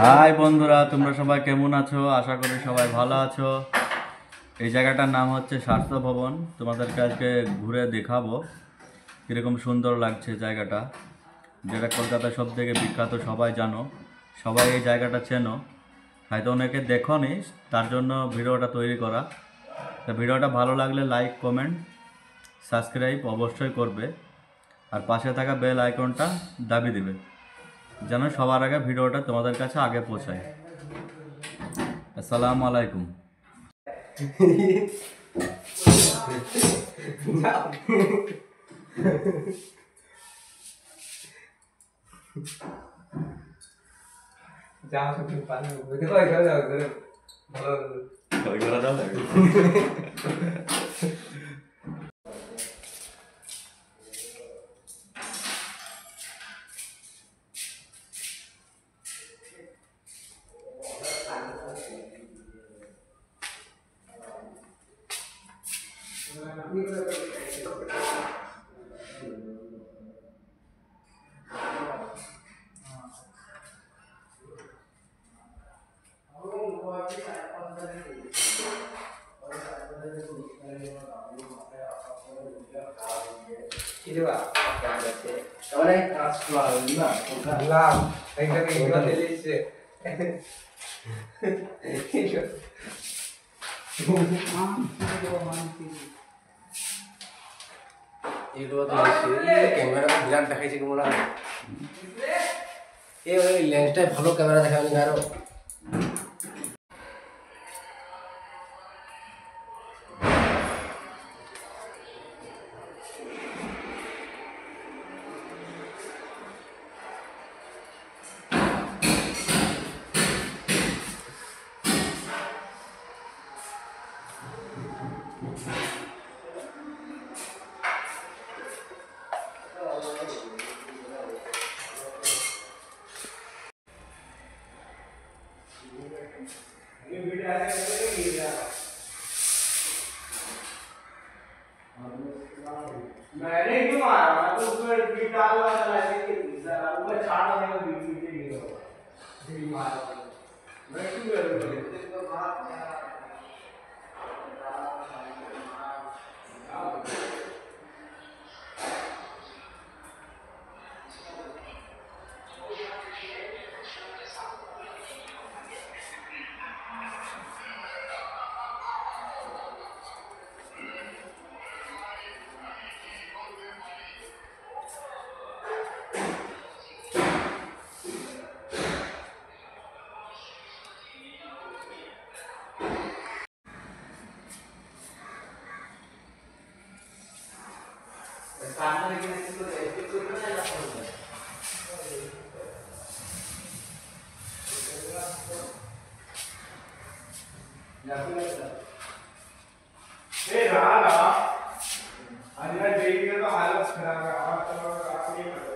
High বন্ধুরা, তোমরা সবাই কেমন আছো? আশা করি সবাই ভালো আছো। এই জায়গাটার নাম হচ্ছে স্বাস্থ্য ভবন। তোমাদেরকে আজকে ঘুরে দেখাবো কীরকম সুন্দর লাগছে জায়গাটা, যেটা কলকাতার সব থেকে বিখ্যাত। সবাই জানো, সবাই এই জায়গাটা চেনো, হয়তো অনেকে দেখোনি, তার জন্য ভিডিওটা তৈরি করা। তা ভিডিওটা ভালো লাগলে লাইক, কমেন্ট, সাবস্ক্রাইব অবশ্যই করবে, আর পাশে থাকা বেল আইকনটা দাবি দিবে যেন সবার আগে ভিডিওটা তোমাদের কাছে আগে পৌঁছায়। আসসালামু আলাইকুম। ক্যামেরা বিরাট দেখাইছে কেমন এই লেন্সটাই ভালো ক্যামেরা দেখাবে না আরো। मैंने क्यों मारा? मैं तो उसमें बीट डाल रहा था, ऐसे कि ऊपर छाड़ देगा, बीट बीट नहीं होगा, बीट मारा मैं क्यों कर रहा हूँ? सामने लेकिन इसको तो नहीं लगा होगा। ए रहा आज मैं देख के तो हालत खराब है। और चलो आप ये करो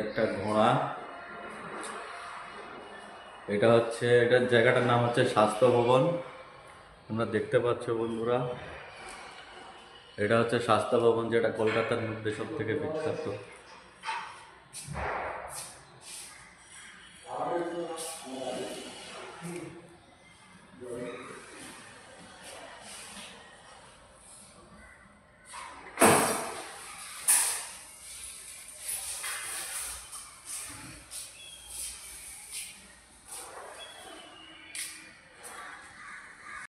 একটা ঘোড়া, এটা হচ্ছে, এটার জায়গাটার নাম হচ্ছে স্বাস্থ্য ভবন। তোমরা দেখতে পাচ্ছ বন্ধুরা, এটা হচ্ছে স্বাস্থ্য ভবন, যেটা কলকাতার মধ্যে সব থেকে বিখ্যাত।